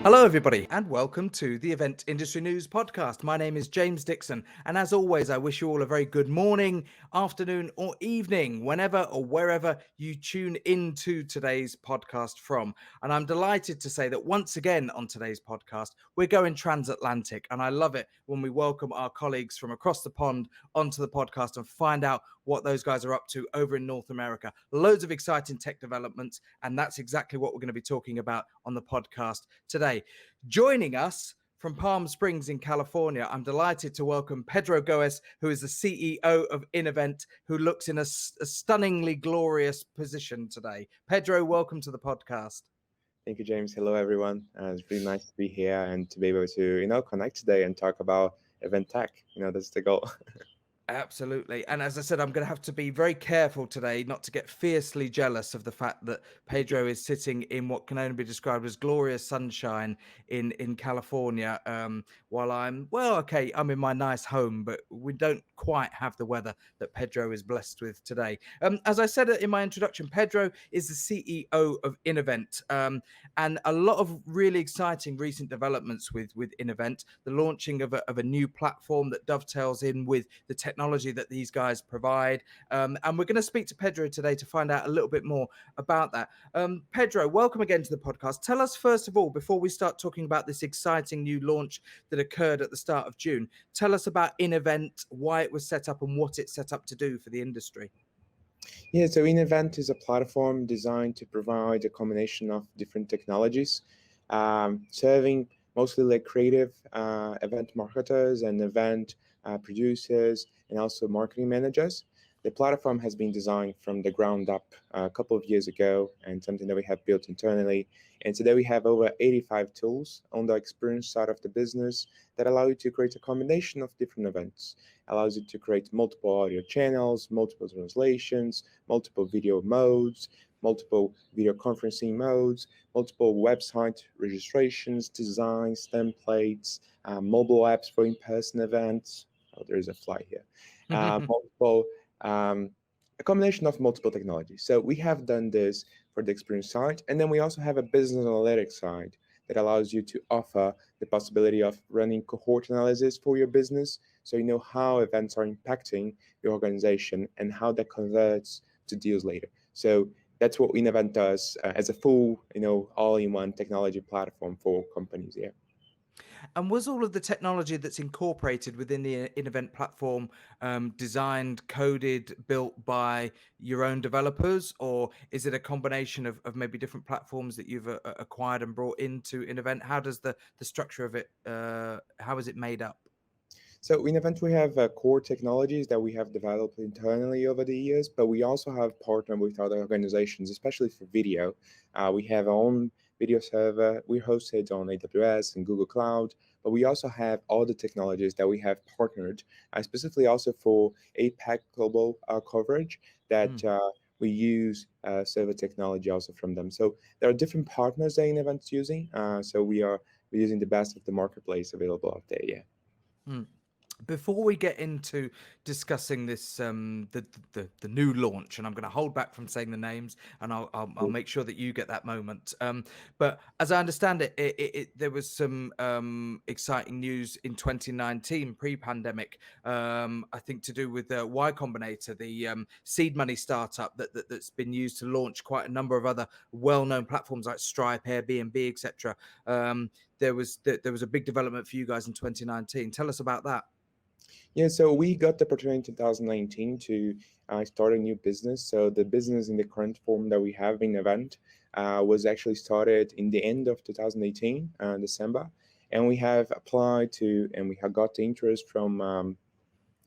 Hello, everybody, and welcome to the Event Industry News Podcast. My name is James Dickson, and as always, I wish you all a very good morning, afternoon, or evening, whenever or wherever you tune into today's podcast from. And I'm delighted to say that once again on today's podcast, we're going transatlantic, and I love it when we welcome our colleagues from across the pond onto the podcast and find out what those guys are up to over in North America. Loads of exciting tech developments, and that's exactly what we're going to be talking about on the podcast today. Joining us from Palm Springs in California, I'm delighted to welcome Pedro Góes, who is the CEO of InEvent, who looks in a stunningly glorious position today. Pedro, welcome to the podcast. Thank you, James. Hello, everyone. It's really nice to be here and to be able to, connect today and talk about event tech. That's the goal. Absolutely. And as I said, I'm going to have to be very careful today not to get fiercely jealous of the fact that Pedro is sitting in what can only be described as glorious sunshine in California, while I'm in my nice home, but we don't quite have the weather that Pedro is blessed with today. As I said in my introduction, Pedro is the CEO of InEvent, and a lot of really exciting recent developments with InEvent, the launching of a new platform that dovetails in with the technology that these guys provide. And we're going to speak to Pedro today to find out a little bit more about that. Pedro, welcome again to the podcast. Tell us, first of all, before we start talking about this exciting new launch that occurred at the start of June, tell us about InEvent, why it was set up and what it's set up to do for the industry. Yeah, so InEvent is a platform designed to provide a combination of different technologies, serving mostly like creative event marketers and event producers and also marketing managers. The platform has been designed from the ground up a couple of years ago and something that we have built internally. And today we have over 85 tools on the experience side of the business that allow you to create a combination of different events, allows you to create multiple audio channels, multiple translations, multiple video modes, multiple video conferencing modes, multiple website registrations, designs, templates, mobile apps for in-person events. Oh, there is a fly here. Multiple, a combination of multiple technologies. So we have done this for the experience side, and then we also have a business analytics side that allows you to offer the possibility of running cohort analysis for your business, so you know how events are impacting your organization and how that converts to deals later. So that's what InEvent does as a full, all-in-one technology platform for companies. Yeah. And was all of the technology that's incorporated within the InEvent platform designed, coded, built by your own developers, or is it a combination of maybe different platforms that you've acquired and brought into InEvent? How does the structure of it, how is it made up? So in Event, we have core technologies that we have developed internally over the years, but we also have partnered with other organizations, especially for video. We have our own video server. We're hosted on AWS and Google Cloud, but we also have all the technologies that we have partnered, specifically also for APAC global coverage that we use server technology also from them. So there are different partners that in Event's using. So we're using the best of the marketplace available out there. Yeah. Mm. Before we get into discussing this, the new launch, and I'm going to hold back from saying the names, and I'll make sure that you get that moment. But as I understand it, there was some exciting news in 2019, pre-pandemic. I think to do with the Y Combinator, the seed money startup that's been used to launch quite a number of other well-known platforms like Stripe, Airbnb, etc. There was a big development for you guys in 2019. Tell us about that. Yeah, so we got the opportunity in 2019 to start a new business. So the business in the current form that we have in Event was actually started in the end of 2018, December, and we have applied to and we have got the interest from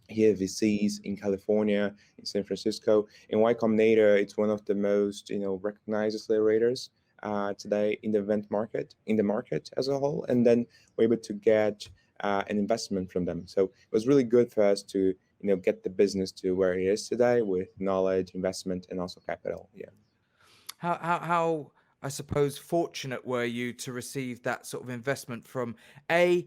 here VCs in California, in San Francisco. In Y Combinator, it's one of the most recognized accelerators today in the event market, in the market as a whole, and then we're able to get an investment from them. So it was really good for us to get the business to where it is today with knowledge, investment, and also capital. Yeah. How I suppose fortunate were you to receive that sort of investment from an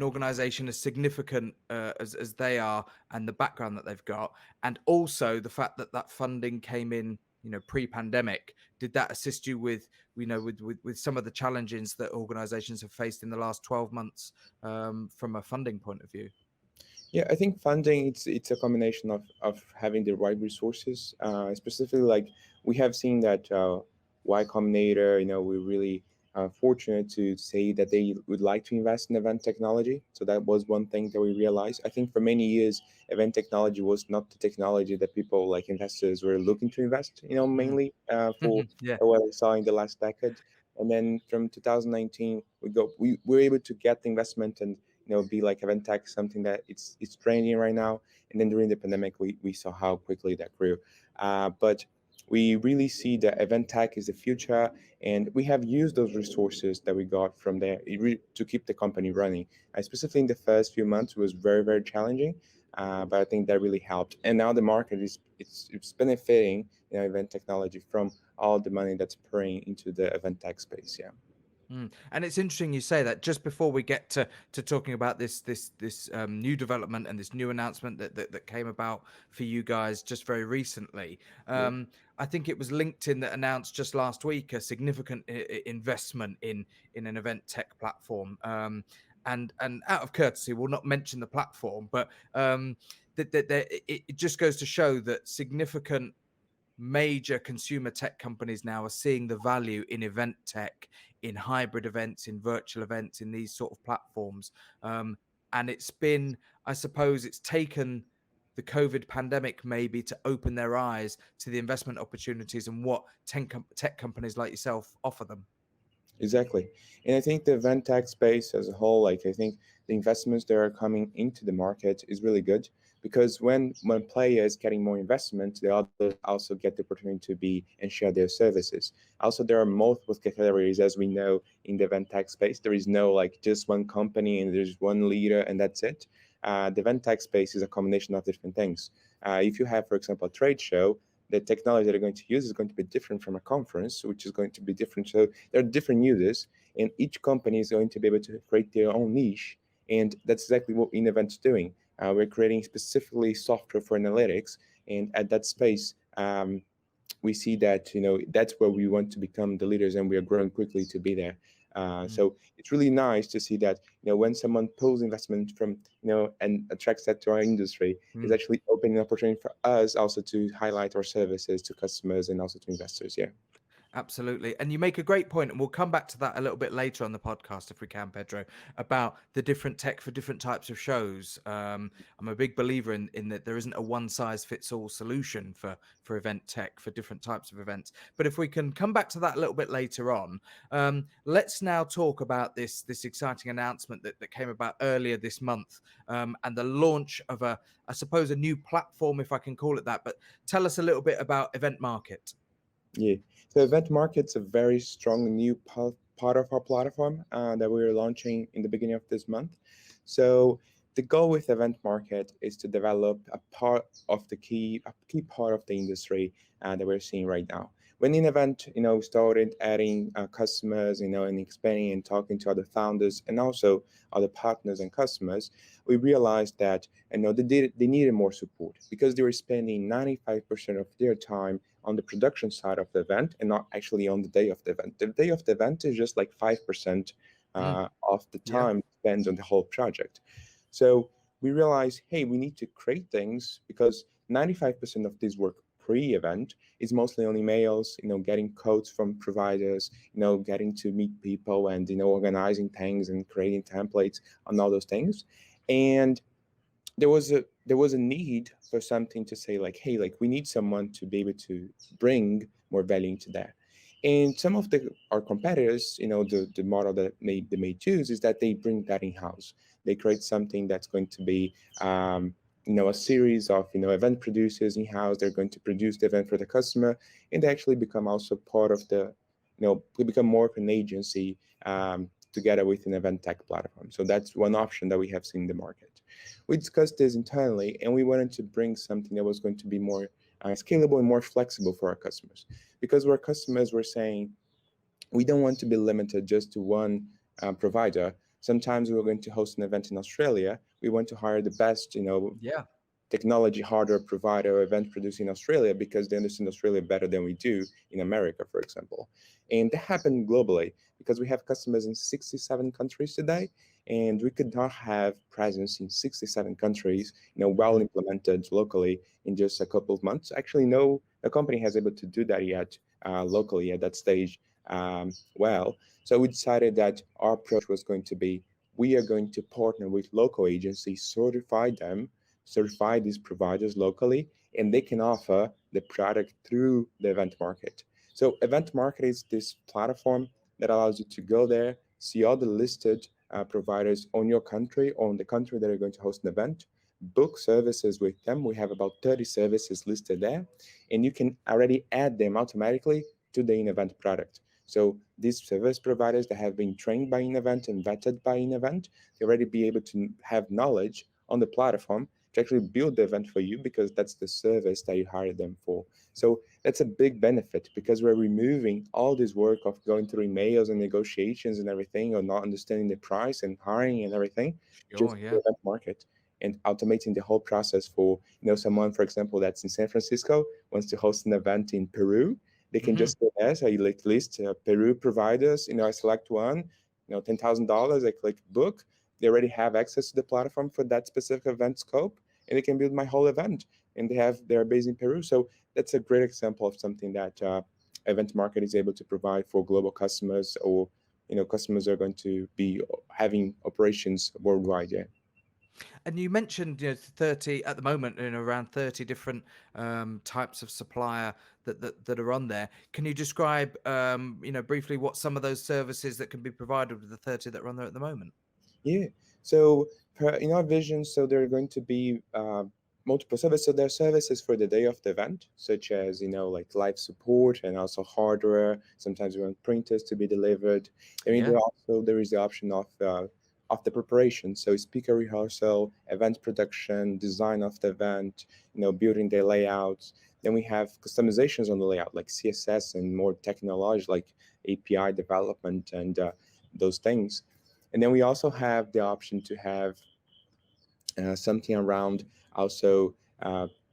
organization as significant as they are and the background that they've got, and also the fact that funding came in pre-pandemic. Did that assist you with with some of the challenges that organizations have faced in the last 12 months, from a funding point of view? Yeah, I think funding it's a combination of having the right resources. Specifically, like we have seen that Y Combinator, we're really fortunate to say that they would like to invest in event technology. So that was one thing that we realized. I think for many years, event technology was not the technology that people like investors were looking to invest. Mm. Mainly for Yeah. what I saw in the last decade. And then from 2019, we were able to get the investment and be like event tech, something that it's trending right now. And then during the pandemic, we saw how quickly that grew. But we really see that event tech is the future, and we have used those resources that we got from there to keep the company running. Specifically in the first few months, it was very very challenging, but I think that really helped. And now the market it's benefiting event technology from all the money that's pouring into the event tech space. Yeah. And it's interesting you say that. Just before we get to talking about this new development and this new announcement that came about for you guys just very recently. Yeah. I think it was LinkedIn that announced just last week a significant investment in an event tech platform. And out of courtesy, we'll not mention the platform, but it just goes to show that significant major consumer tech companies now are seeing the value in event tech, in hybrid events, in virtual events, in these sort of platforms. And it's been, I suppose, it's taken the COVID pandemic maybe to open their eyes to the investment opportunities and what tech companies like yourself offer them. Exactly. And I think the event tech space as a whole, like I think the investments that are coming into the market is really good because when players getting more investment, the others also get the opportunity to be and share their services. Also, there are multiple categories, as we know, in the event tech space. There is no like just one company and there's one leader and that's it. The event tech space is a combination of different things. If you have, for example, a trade show, the technology that they're going to use is going to be different from a conference, which is going to be different. So there are different users, and each company is going to be able to create their own niche. And that's exactly what InEvent is doing. We're creating specifically software for analytics, and at that space, we see that that's where we want to become the leaders, and we are growing quickly to be there. So it's really nice to see that when someone pulls investment from and attracts that to our industry, is Mm. actually opening an opportunity for us also to highlight our services to customers and also to investors. Yeah. Absolutely. And you make a great point, and we'll come back to that a little bit later on the podcast if we can, Pedro, about the different tech for different types of shows. I'm a big believer in that there isn't a one size fits all solution for event tech for different types of events. But if we can come back to that a little bit later on, let's now talk about this exciting announcement that came about earlier this month, and the launch of I suppose, a new platform, if I can call it that. But tell us a little bit about EventMarket. Yeah. So EventMarket's a very strong new part of our platform that we're launching in the beginning of this month. So the goal with EventMarket is to develop a key part of the industry that we're seeing right now. When InEvent, started adding customers, and expanding and talking to other founders and also other partners and customers, we realized that they needed more support because they were spending 95% of their time on the production side of the event and not actually on the day of the event. The day of the event is just like 5% Mm. of the Yeah. time spent on the whole project. So we realized, hey, we need to create things because 95% of this work pre-event is mostly on emails, getting codes from providers, getting to meet people and, organizing things and creating templates and all those things. And there was a need for something to say like, hey, like we need someone to be able to bring more value into that. And some of our competitors, the model that they may choose is that they bring that in house. They create something that's going to be a series of event producers in house. They're going to produce the event for the customer, and they actually become also part of we become more of an agency together with an event tech platform. So that's one option that we have seen in the market. We discussed this internally, and we wanted to bring something that was going to be more scalable and more flexible for our customers, because our customers were saying we don't want to be limited just to one provider. Sometimes we're going to host an event in Australia. We want to hire the best, Yeah. technology hardware provider or event producer in Australia because they understand Australia better than we do in America, for example. And that happened globally because we have customers in 67 countries today, and we could not have presence in 67 countries, well Mhm. implemented locally in just a couple of months. Actually, no company has able to do that yet locally at that stage. Well, so we decided that our approach was going to be we are going to partner with local agencies, certify these providers locally, and they can offer the product through the event market. So event market is this platform that allows you to go there, see all the listed providers on your country, on the country that are going to host an event, book services with them. We have about 30 services listed there, and you can already add them automatically to the InEvent product. So these service providers that have been trained by InEvent and vetted by InEvent, they already be able to have knowledge on the platform to actually build the event for you because that's the service that you hired them for. So that's a big benefit because we're removing all this work of going through emails and negotiations and everything, or not understanding the price and hiring and everything, just Sure, the yeah. event market and automating the whole process for someone, for example, that's in San Francisco wants to host an event in Peru. They can Mhm. just go there. So you like list Peru providers. I select one. $10,000. I click book. They already have access to the platform for that specific event scope, and they can build my whole event. And they're based in Peru. So that's a great example of something that Event Market is able to provide for global customers, or customers are going to be having operations worldwide. Yeah. And you mentioned, 30 at the moment, around 30 different types of supplier that are on there. Can you describe, briefly what some of those services that can be provided with the 30 that are on there at the moment? Yeah. So in our vision, so there are going to be multiple services. So there are services for the day of the event, such as like live support and also hardware. Sometimes we want printers to be delivered. I mean, Yeah. there is the option of the preparation. So speaker rehearsal, event production, design of the event, building the layouts. Then we have customizations on the layout, like CSS and more technology, like API development and those things. And then we also have the option to have something around also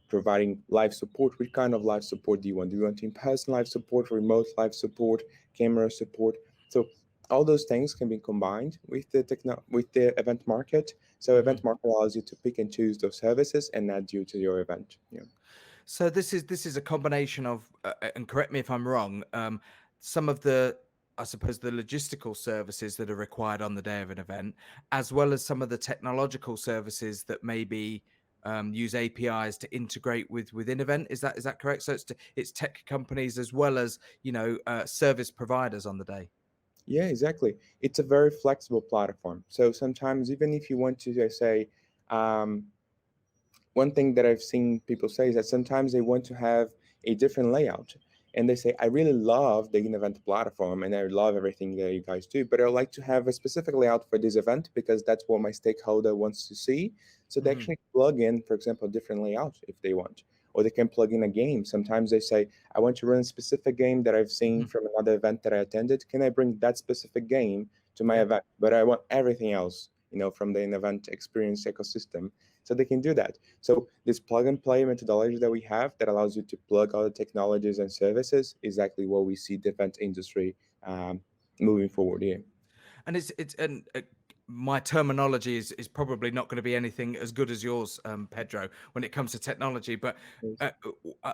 providing live support. Which kind of live support do you want? Do you want in-person live support, remote live support, camera support? So all those things can be combined with with the event market. So Mhm. event market allows you to pick and choose those services and add you to your event. Yeah. So this is a combination of, and correct me if I'm wrong, some of the, I suppose, the logistical services that are required on the day of an event, as well as some of the technological services that maybe use APIs to integrate within event. Is that correct? So it's tech companies as well as service providers on the day. Yeah, exactly. It's a very flexible platform. So sometimes even if you want to say, um, one thing that I've seen people say is that sometimes they want to have a different layout. And they say, I really love the event platform and I love everything that you guys do, but I'd like to have a specific layout for this event because that's what my stakeholder wants to see. So they Hmm. actually plug in, for example, a different layout if they want. Or they can plug in a game. Sometimes they say, I want to run a specific game that I've seen Hmm. from another event that I attended. Can I bring that specific game to my Yeah. event? But I want everything else, from the event experience ecosystem. So they can do that. So this plug and play methodology that we have that allows you to plug all the technologies and services is exactly what we see the event industry moving forward here. And it's and my terminology is probably not going to be anything as good as yours, Pedro, when it comes to technology. But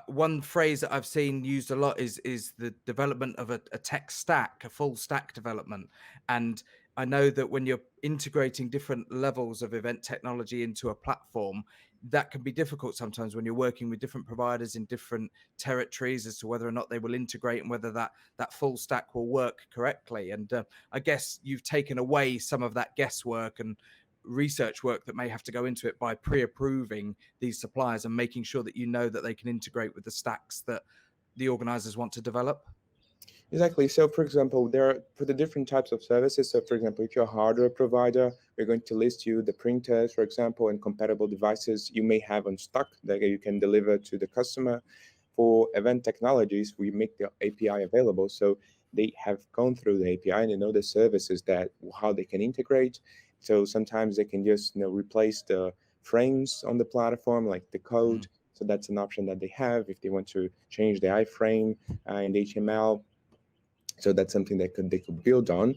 one phrase that I've seen used a lot is the development of a tech stack, a full stack development. And I know that when you're integrating different levels of event technology into a platform, that can be difficult sometimes when you're working with different providers in different territories as to whether or not they will integrate and whether that full stack will work correctly. And I guess you've taken away some of that guesswork and research work that may have to go into it by pre-approving these suppliers and making sure that that they can integrate with the stacks that the organizers want to develop. Exactly. So, for example, there are for the different types of services. So, for example, if you're a hardware provider, we're going to list you the printers, for example, and compatible devices you may have on stock that you can deliver to the customer. For event technologies, we make the API available, so they have gone through the API and they know the services that how they can integrate. So sometimes they can just replace the frames on the platform, like the Mm. code. So that's an option that they have if they want to change the iframe in the HTML. So that's something they could build on,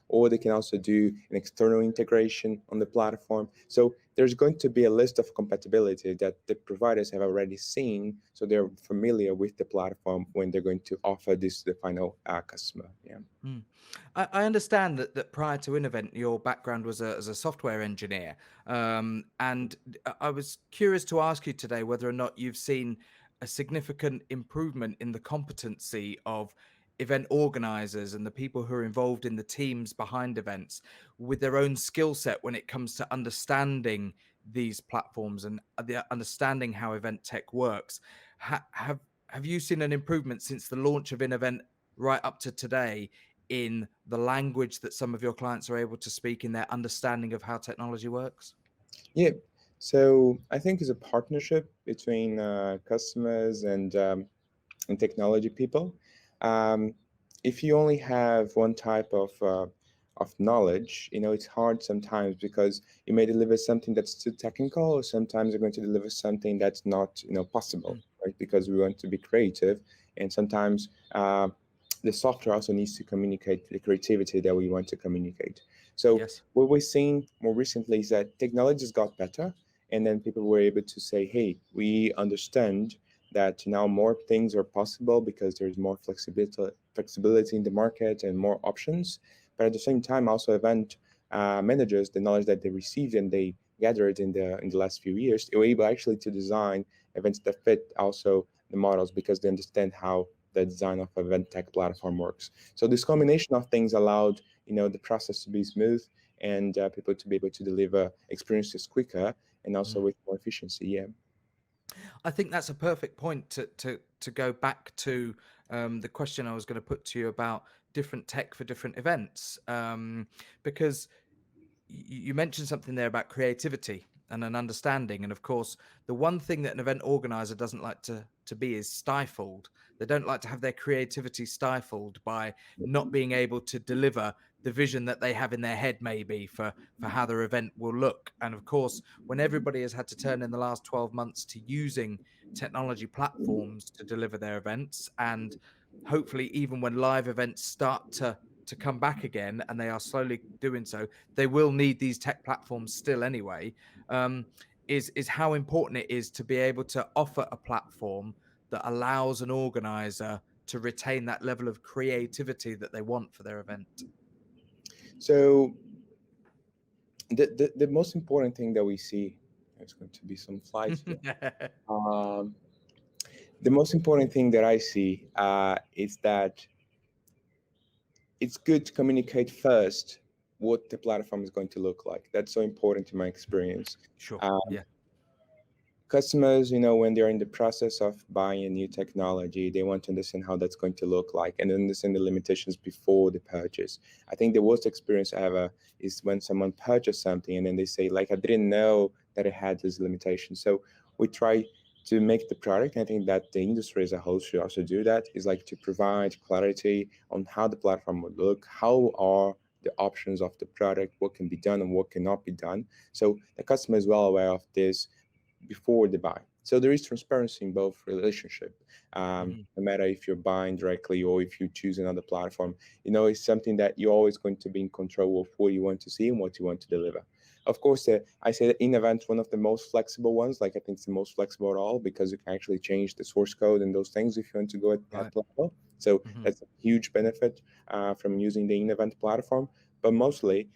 or they can also do an external integration on the platform. So there's going to be a list of compatibility that the providers have already seen, so they're familiar with the platform when they're going to offer this to the final customer. Yeah. Mm. I understand that prior to InEvent, your background was as a software engineer, and I was curious to ask you today whether or not you've seen a significant improvement in the competency of event organizers and the people who are involved in the teams behind events with their own skill set when it comes to understanding these platforms and understanding how event tech works. Have you seen an improvement since the launch of InEvent right up to today in the language that some of your clients are able to speak in their understanding of how technology works? Yeah. So I think it's a partnership between customers and technology people. Um, if you only have one type of knowledge, it's hard sometimes because you may deliver something that's too technical, or sometimes you're going to deliver something that's not, possible, Mm. right? Because we want to be creative, and sometimes the software also needs to communicate the creativity that we want to communicate. So Yes. what we're seeing more recently is that technologies got better, and then people were able to say, "Hey, we understand that now more things are possible because there's more flexibility in the market and more options." But at the same time, also event managers, the knowledge that they received and they gathered in the last few years, they were able actually to design events that fit also the models because they understand how the design of event tech platform works. So this combination of things allowed the process to be smooth and people to be able to deliver experiences quicker and also Mm. with more efficiency. Yeah. I think that's a perfect point to go back to the question I was going to put to you about different tech for different events, because you mentioned something there about creativity and an understanding. And of course, the one thing that an event organizer doesn't like to be is stifled. They don't like to have their creativity stifled by not being able to deliver the vision that they have in their head, maybe for how their event will look. And of course, when everybody has had to turn in the last 12 months to using technology platforms to deliver their events, and hopefully even when live events start to come back again, and they are slowly doing so, they will need these tech platforms still anyway. Is how important it is to be able to offer a platform that allows an organizer to retain that level of creativity that they want for their event. So the most important thing that we see, there's going to be some flies here. Um, the most important thing that I see is that it's good to communicate first what the platform is going to look like. That's so important in my experience. Sure. Um, Yeah. Customers, when they're in the process of buying a new technology, they want to understand how that's going to look like and understand the limitations before the purchase. I think the worst experience ever is when someone purchased something and then they say, like, I didn't know that it had this limitation. So we try to make the product. I think that the industry as a whole should also do that, is like to provide clarity on how the platform would look, how are the options of the product, what can be done and what cannot be done. So the customer is well aware of this before the buy. So there is transparency in both relationship. Mhm. No matter if you're buying directly or if you choose another platform, it's something that you're always going to be in control of what you want to see and what you want to deliver. Of course, I say that InEvent one of the most flexible ones. Like I think it's the most flexible at all because you can actually change the source code and those things if you want to go at Right. that level. So Mhm. that's a huge benefit from using the InEvent platform. But mostly,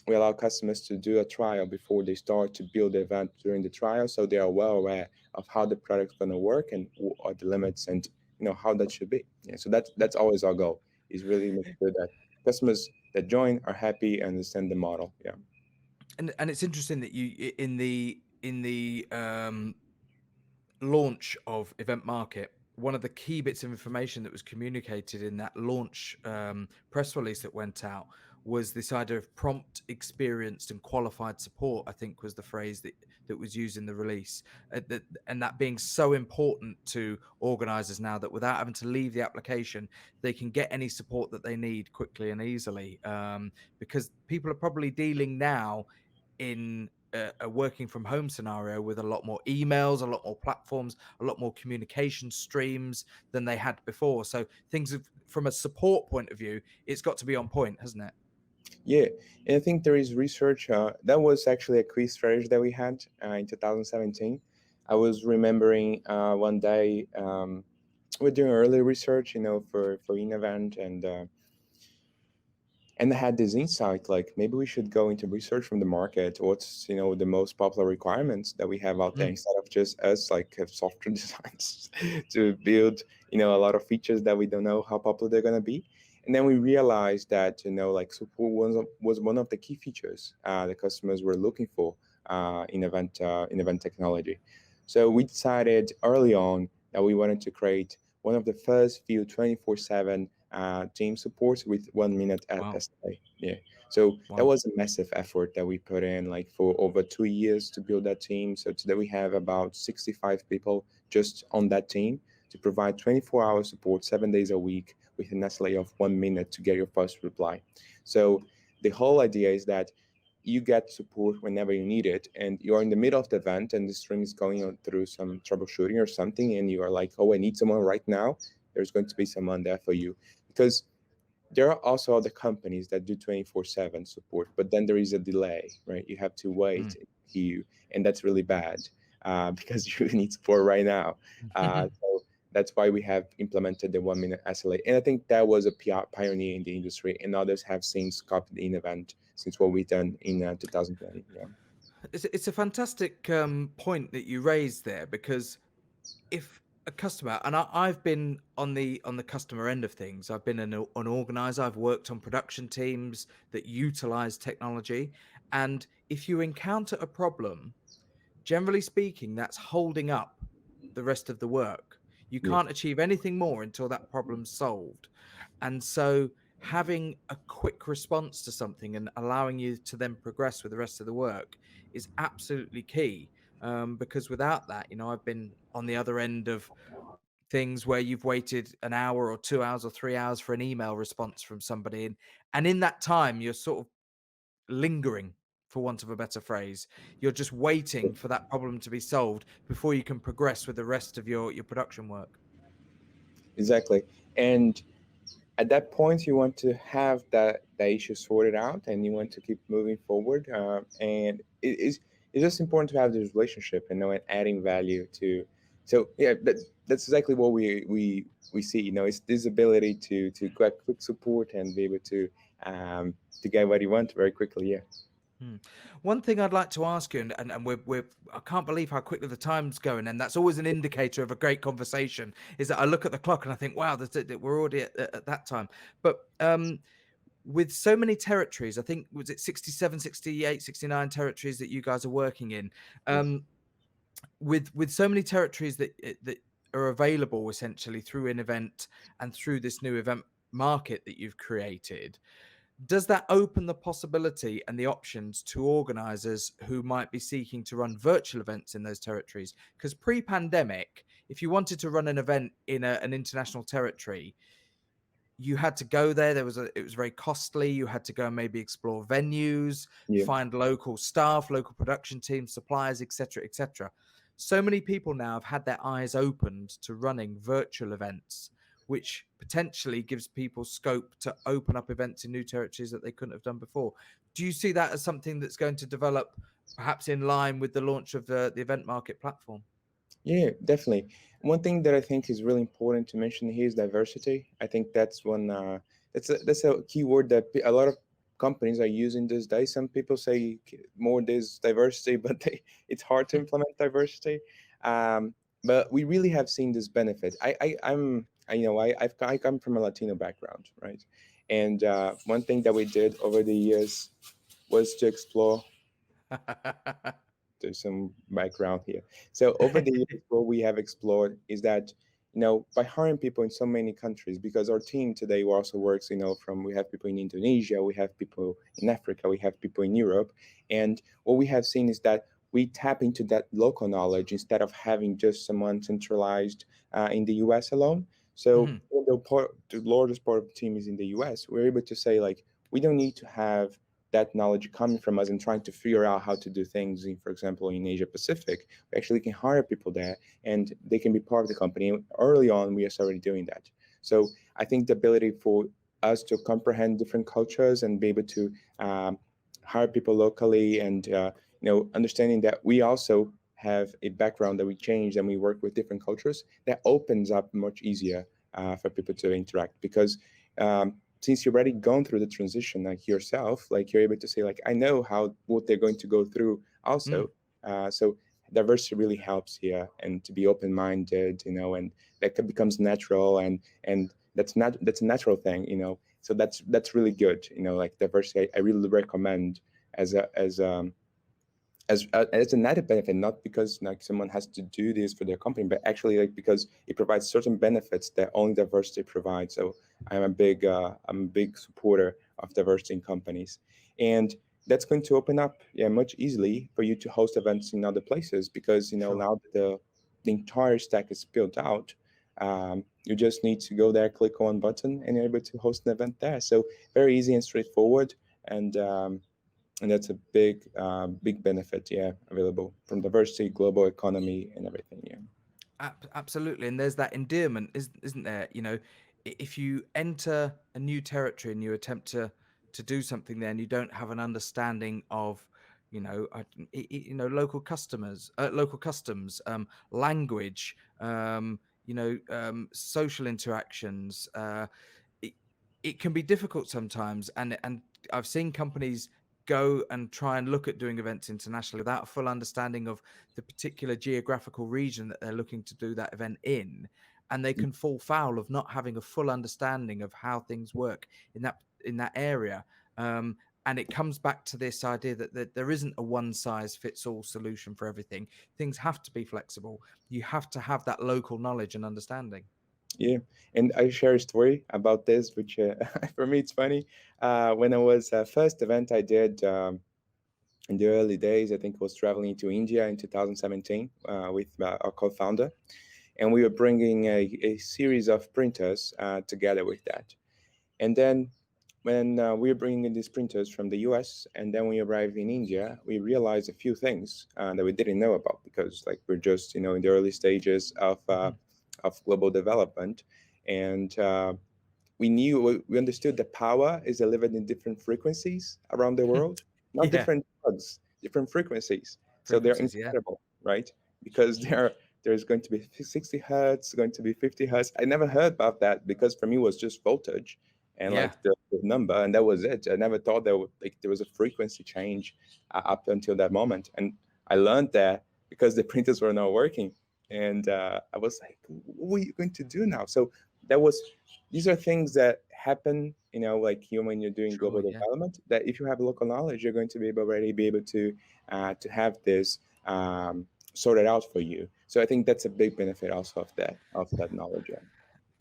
we allow customers to do a trial before they start to build the event during the trial, so they are well aware of how the product's going to work and what are the limits and how that should be. Yeah, so that's always our goal, is really make sure that customers that join are happy and understand the model. Yeah. And it's interesting that in the launch of EventMarket, one of the key bits of information that was communicated in that launch press release that went out was this idea of prompt, experienced, and qualified support. I think was the phrase that was used in the release, and that being so important to organisers now that without having to leave the application, they can get any support that they need quickly and easily. Because people are probably dealing now in a working from home scenario with a lot more emails, a lot more platforms, a lot more communication streams than they had before. So things from a support point of view, it's got to be on point, hasn't it? Yeah, and I think there is research. That was actually a key strategy that we had in 2017. I was remembering one day we're doing early research, for InEvent, and I had this insight like maybe we should go into research from the market. What's the most popular requirements that we have out there Mm. instead of just us like software designs to build a lot of features that we don't know how popular they're going to be. And then we realized that like support was one of the key features the customers were looking for in event technology. So we decided early on that we wanted to create one of the first few 24/7 team supports with 1 minute Wow. SLA. Yeah. So that Wow. was a massive effort that we put in, like for over 2 years to build that team. So today we have about 65 people just on that team to provide 24-hour support 7 days a week with an SLA of 1 minute to get your first reply. So the whole idea is that you get support whenever you need it, and you're in the middle of the event and the stream is going on through some troubleshooting or something, and you are like, oh, I need someone right now. There's going to be someone there for you, because there are also other companies that do 24/7 support, but then there is a delay, right? You have to wait Mm. in queue, and that's really bad because you need support right now. So that's why we have implemented the 1 minute SLA. And I think that was a pioneer in the industry, and others have since copied the event since what we've done in 2020. Yeah. It's a fantastic point that you raised there, because if a customer, and I've been on the customer end of things, I've been an organizer, I've worked on production teams that utilize technology, and if you encounter a problem, generally speaking, that's holding up the rest of the work. You Yeah. can't achieve anything more until that problem's solved. And so having a quick response to something and allowing you to then progress with the rest of the work is absolutely key. Because without that, I've been on the other end of things where you've waited an hour or 2 hours or 3 hours for an email response from somebody. And in that time, you're sort of lingering, for want of a better phrase. You're just waiting for that problem to be solved before you can progress with the rest of your production work. Exactly. And at that point you want to have that issue sorted out and you want to keep moving forward, and it's just important to have this relationship and know and adding value to. So yeah, that's exactly what we see. It's this ability to get quick support and be able to get what you want very quickly. Yeah. Hmm. One thing I'd like to ask you, and we're I can't believe how quickly the time's going, and that's always an indicator of a great conversation. Is that I look at the clock and I think, wow, we're already at that time. But with so many territories, I think was it 67, 68, 69 territories that you guys are working in. Yes. Um, with so many territories that are available essentially through an event and through this new event market that you've created, does that open the possibility and the options to organizers who might be seeking to run virtual events in those territories? Because pre-pandemic, if you wanted to run an event in an international territory, you had to go there. It was very costly. You had to go and maybe explore venues, Yeah. find local staff, local production teams, suppliers, etc., etc. So many people now have had their eyes opened to running virtual events, which potentially gives people scope to open up events in new territories that they couldn't have done before. Do you see that as something that's going to develop, perhaps in line with the launch of the event market platform? Yeah, definitely. One thing that I think is really important to mention here is diversity. I think that's one. That's a key word that a lot of companies are using these days. Some people say more there's diversity, but it's hard to implement diversity. Um, but we really have seen this benefit. I come from a Latino background, right? And one thing that we did over the years was to explore. There's some background here. So over the years, what we have explored is that, by hiring people in so many countries, because our team today also works, from we have people in Indonesia, we have people in Africa, we have people in Europe, and what we have seen is that we tap into that local knowledge instead of having just someone centralized in the U.S. alone. So Mhm. although the largest part of the team is in the U.S., we're able to say like we don't need to have that knowledge coming from us and trying to figure out how to do things in, for example, in Asia Pacific, we actually can hire people there and they can be part of the company. Early on, we are already doing that. So I think the ability for us to comprehend different cultures and be able to hire people locally and understanding that we also have a background that we changed and we work with different cultures, that opens up much easier for people to interact because since you've already gone through the transition like yourself, like you're able to say like I know how what they're going to go through Mm, also. So diversity really helps here and to be open-minded, and becomes natural and that's a natural thing, so that's really good, like diversity. I really recommend as a as an added benefit, not because like someone has to do this for their company, but actually like because it provides certain benefits that only diversity provides. So I'm a big supporter of diversity in companies, and that's going to open up, yeah, much easily for you to host events in other places because sure. now that the entire stack is built out. You just need to go there, click on button, and you're able to host an event there. So very easy and straightforward, and that's a big benefit, yeah, available from diversity, global economy, and everything, yeah. Absolutely, and there's that endearment, isn't there? If you enter a new territory and you attempt to do something there, and you don't have an understanding of, local customers, local customs, language, social interactions. It, it can be difficult sometimes, and I've seen companies go and try and look at doing events internationally without a full understanding of the particular geographical region that they're looking to do that event in, and they can fall foul of not having a full understanding of how things work in that area. And it comes back to this idea that there isn't a one size fits all solution for everything. Things have to be flexible. You have to have that local knowledge and understanding. Yeah, and I share a story about this, which for me it's funny. When I was first event I did in the early days, I think I was traveling to India in 2017 with our co-founder, and we were bringing a series of printers together with that. And then when we were bringing in these printers from the US, and then we arrived in India, we realized a few things that we didn't know about because like we're just in the early stages Mhm. of global development, and we understood that power is delivered in different frequencies around the world, not Yeah, different drugs, different frequencies. So they're frequencies. Yeah, incredible, right? Because there's going to be 60 hertz, going to be 50 hertz. I never heard about that because for me it was just voltage and yeah. like the number, and that was it. I never thought there was a frequency change up until that moment, and I learned that because the printers were not working, and I was like, "What are you going to do now?" So that was these are things that happen, like you when you're doing global Sure. Yeah. development. That if you have local knowledge, you're going to be able to have this sorted out for you. So I think that's a big benefit also of that knowledge. Yeah.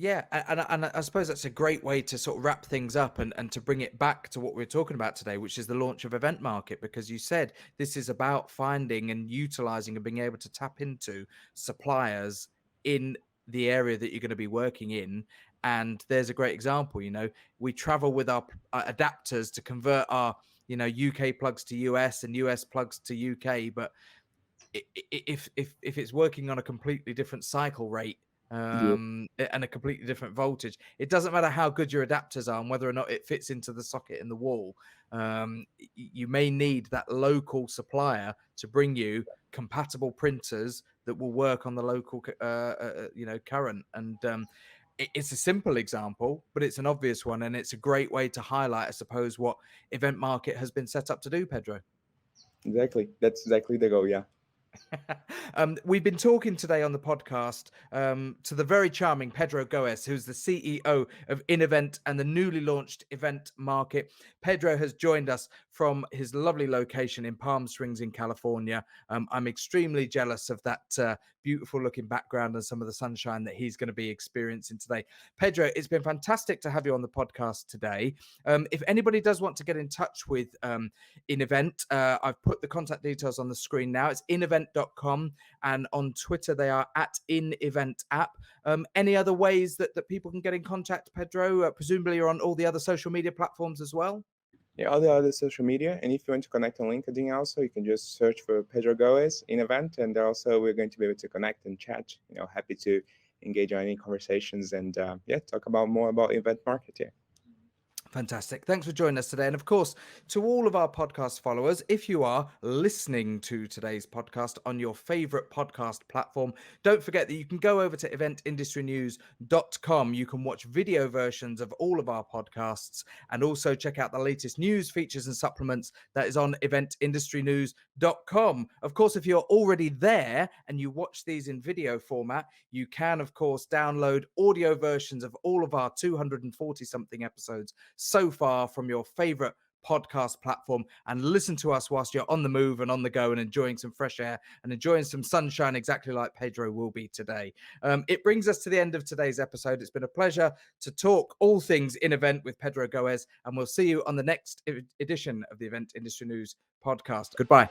Yeah, and I suppose that's a great way to sort of wrap things up and to bring it back to what we're talking about today, which is the launch of EventMarket, because you said this is about finding and utilizing and being able to tap into suppliers in the area that you're going to be working in. And there's a great example. We travel with our adapters to convert our UK plugs to US and US plugs to UK, but if it's working on a completely different cycle rate, Yeah. and a completely different voltage, it doesn't matter how good your adapters are and whether or not it fits into the socket in the wall. You may need that local supplier to bring you compatible printers that will work on the local current. And it's a simple example, but it's an obvious one, and it's a great way to highlight, I suppose, what Event Market has been set up to do, Pedro. Exactly. That's exactly the goal. Yeah. We've been talking today on the podcast to the very charming Pedro Góes, who's the CEO of InEvent and the newly launched Event Market. Pedro has joined us from his lovely location in Palm Springs in California. I'm extremely jealous of that beautiful looking background and some of the sunshine that he's going to be experiencing today. Pedro, it's been fantastic to have you on the podcast today. If anybody does want to get in touch with InEvent, I've put the contact details on the screen now. It's inevent.com, and on Twitter they are at InEventApp. Any other ways that people can get in contact, Pedro? Presumably you're on all the other social media platforms as well. all the other social media. And if you want to connect on LinkedIn also, you can just search for Pedro Góes InEvent, and also we're going to be able to connect and chat. Happy to engage on any conversations and talk about more about EventMarket here. Fantastic. Thanks for joining us today. And of course, to all of our podcast followers, if you are listening to today's podcast on your favorite podcast platform, don't forget that you can go over to eventindustrynews.com. You can watch video versions of all of our podcasts and also check out the latest news, features, and supplements that is on eventindustrynews.com. Of course, if you're already there and you watch these in video format, you can, of course, download audio versions of all of our 240 something episodes so far from your favorite podcast platform and listen to us whilst you're on the move and on the go and enjoying some fresh air and enjoying some sunshine, exactly like Pedro will be today. It brings us to the end of today's episode. It's been a pleasure to talk all things InEvent with Pedro Góes, and we'll see you on the next edition of the Event Industry News podcast. Goodbye.